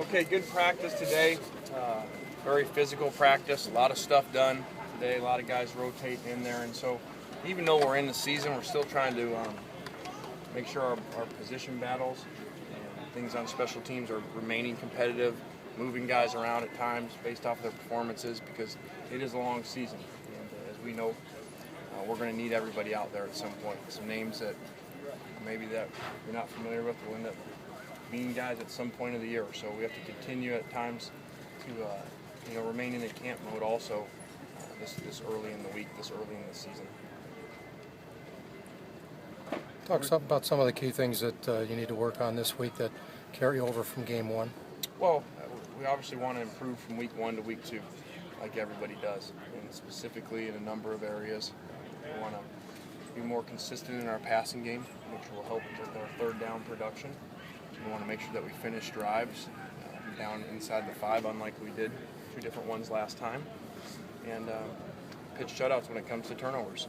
Okay, good practice today. Very physical practice. A lot of stuff done today. A lot of guys rotating in there, and so even though we're in the season, we're still trying to make sure our position battles and things on special teams are remaining competitive, moving guys around at times based off their performances because it is a long season. And as we know, we're going to need everybody out there at some point. Some names that maybe that you're not familiar with will end up being guys at some point of the year. So we have to continue at times to remain in the camp mode also this early in the week, this early in the season. Talk about some of the key things that you need to work on this week that carry over from game one. Well, we obviously want to improve from week 1 to week 2, like everybody does, and specifically in a number of areas. We want to be more consistent in our passing game, which will help with our third down production. We want to make sure that we finish drives down inside the 5, unlike we did 2 different ones last time, and pitch shutouts when it comes to turnovers.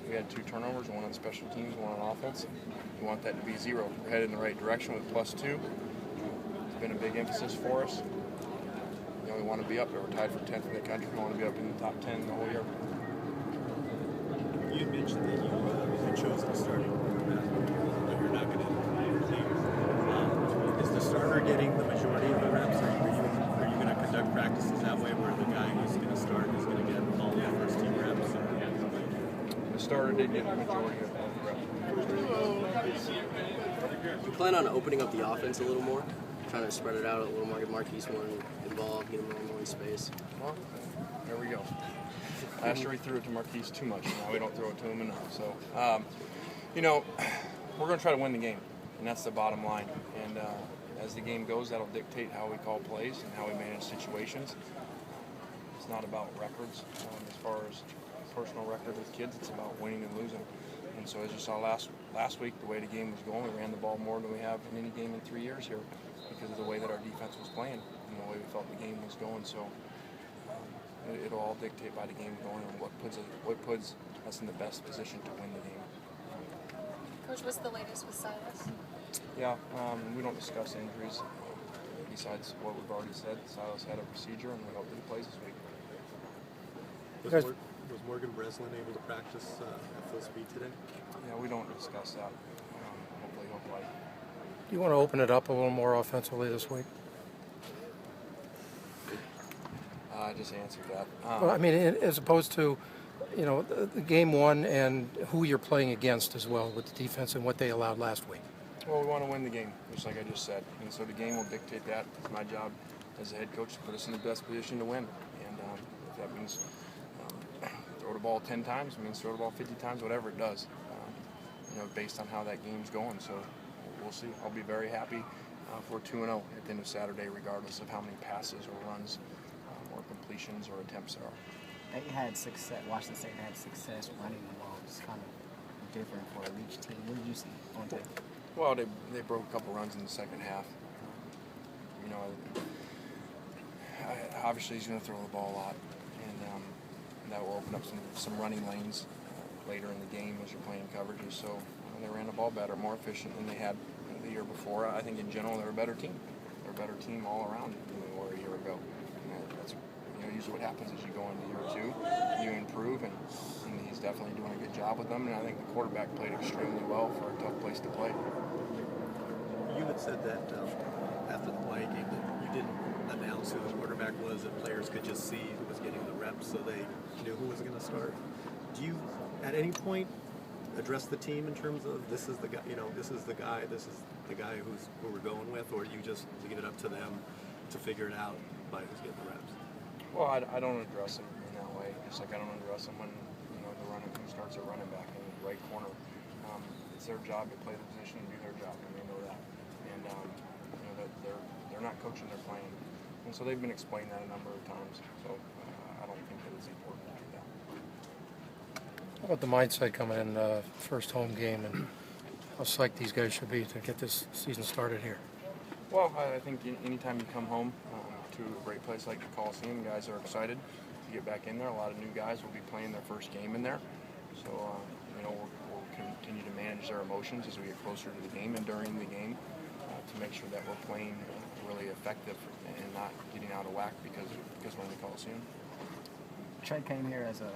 We had 2 turnovers, 1 on special teams, 1 on offense. We want that to be 0. We're headed in the right direction with +2. It's been a big emphasis for us. We want to be up there. We're tied for 10th in the country. We want to be up in the top 10 the whole year. You mentioned that you had chosen a starting quarterback, but you're not going to is the starter getting the majority of the reps, or are you going to conduct practices that way where the guy who's going to start is going to get all the first team reps? The starter did get the majority of the reps. You plan on opening up the offense a little more, trying to spread it out a little more, get Marquise more involved, get him more in space? Well, there we go. Last year we threw it to Marquise too much. Now we don't throw it to him enough. So, we're going to try to win the game, and that's the bottom line. And as the game goes, that'll dictate how we call plays and how we manage situations. It's not about records as far as personal record with kids. It's about winning and losing. And so as you saw last week, the way the game was going, we ran the ball more than we have in any game in 3 years here because of the way that our defense was playing and the way we felt the game was going. So it'll all dictate by the game going and what puts us in the best position to win the game. Coach, what's the latest with Silas? Yeah, we don't discuss injuries besides what we've already said. Silas had a procedure, and we hope that he plays this week. Was Morgan Breslin able to practice at full speed today? Yeah, we don't discuss that. Hopefully he'll play. Do you want to open it up a little more offensively this week? I just answered that. Well, I mean, as opposed to, the game one and who you're playing against as well with the defense and what they allowed last week. Well, we want to win the game, just like I just said. And so the game will dictate that. It's my job as a head coach to put us in the best position to win. And if that means throw the ball 10 times, it means throw the ball 50 times, whatever it does, based on how that game's going. So we'll see. I'll be very happy if we're 2-0 at the end of Saturday, regardless of how many passes or runs or completions or attempts there are. They had success. Washington State had success running the ball. It's kind of different for each team. What did you see on tape? Well, they broke a couple runs in the second half. Obviously he's going to throw the ball a lot, and that will open up some running lanes later in the game as you're playing coverages. So they ran the ball better, more efficient than they had the year before. I think in general they're a better team. They're a better team all around than they were a year ago. And that's usually what happens as you go into year 2. You improve, and he's definitely doing a good job with them. And I think the quarterback played extremely well for a tough place to play. You had said that after the Hawaii game that you didn't announce who the quarterback was, that players could just see who was getting the reps, so they knew who was going to start. Do you, at any point, address the team in terms of this is the guy, this is the guy who we're going with, or do you just leave it up to them to figure it out by who's getting the reps? Well, I don't address them in that way. Just like I don't address them when who starts a running back in the right corner. It's their job to play the position and do their job, and they know that. And that they're not coaching, they're playing. And so they've been explained that a number of times. So I don't think that it's important to do that. How about the mindset coming in first home game and how psyched these guys should be to get this season started here? Well, I think anytime you come home to a great place like the Coliseum, guys are excited to get back in there. A lot of new guys will be playing their first game in there. So, we'll continue to manage their emotions as we get closer to the game and during the game to make sure that we're playing really effective and not getting out of whack because we're in the Coliseum. Trey came here as a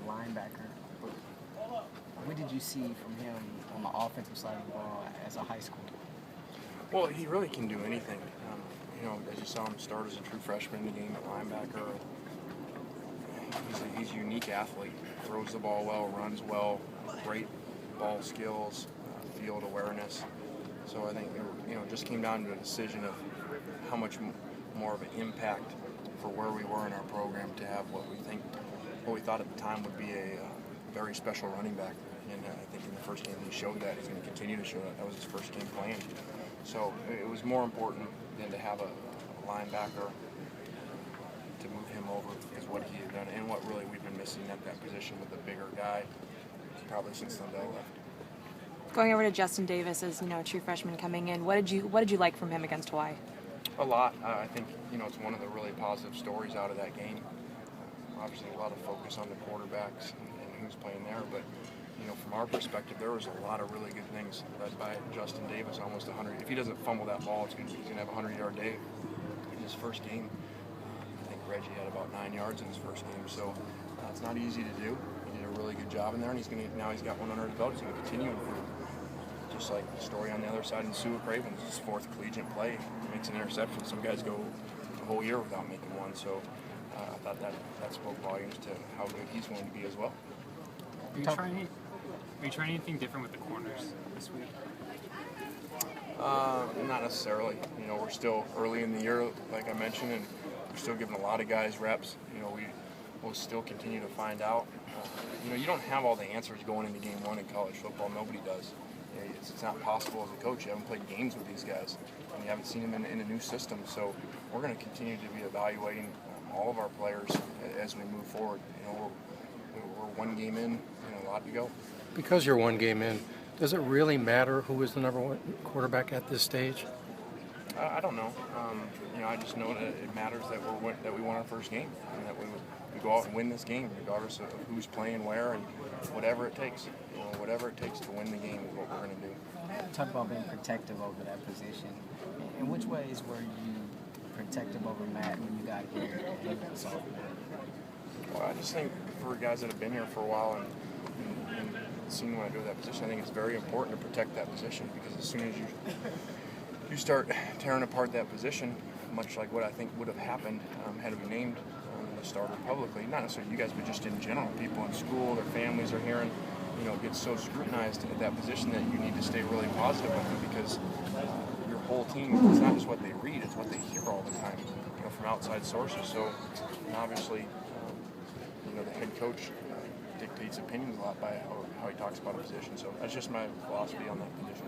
linebacker. What did you see from him on the offensive side of the ball as a high schooler? Well, he really can do anything. As you saw him start as a true freshman in the game at linebacker, he's a unique athlete. Throws the ball well, runs well, great ball skills, field awareness. So I think it just came down to a decision of how much more of an impact for where we were in our program to have what we thought at the time would be a very special running back. And I think in the first game he showed that. He's going to continue to show that. That was his first game playing. So it was more important than to have a linebacker to move him over is what he had done and what really we've been missing at that position with a bigger guy probably since Lindell left. Going over to Justin Davis as a true freshman coming in, what did you like from him against Hawaii? A lot. I think it's one of the really positive stories out of that game. Obviously, a lot of focus on the quarterbacks and who's playing there, but from our perspective, there was a lot of really good things led by Justin Davis. Almost 100. If he doesn't fumble that ball, he's gonna have a 100-yard day in his first game. I think Reggie had about 9 yards in his first game, so it's not easy to do. He did a really good job in there, and now he's got one under his belt. He's going to continue to improve. Just like the story on the other side in Sue Cravens, his fourth collegiate play, he makes an interception. Some guys go the whole year without making one, so I thought that spoke volumes to how good he's going to be as well. Are you trying anything different with the corners this week? Not necessarily. We're still early in the year, like I mentioned, and we're still giving a lot of guys reps. We'll still continue to find out. You don't have all the answers going into game one in college football. Nobody does. It's not possible as a coach. You haven't played games with these guys, and you haven't seen them in a new system. So we're going to continue to be evaluating all of our players as we move forward. We're one game in, a lot to go. Because you're one game in, does it really matter who is the number one quarterback at this stage? I don't know. I just know that it matters that we won our first game and that we go out and win this game, regardless of who's playing where and whatever it takes. Whatever it takes to win the game is what we're going to do. Talk about being protective over that position. In which ways were you protective over Matt when you got here and he was a sophomore? Well, I just think for guys that have been here for a while and seen what I do with that position, I think it's very important to protect that position because as soon as you start tearing apart that position, much like what I think would have happened had we named the starter publicly, not necessarily you guys, but just in general, people in school, their families are hearing, it gets so scrutinized at that position that you need to stay really positive with it because your whole team, it's not just what they read, it's what they hear all the time, from outside sources. So obviously, the head coach dictates opinions a lot by how he talks about a position. So that's just my philosophy on that position.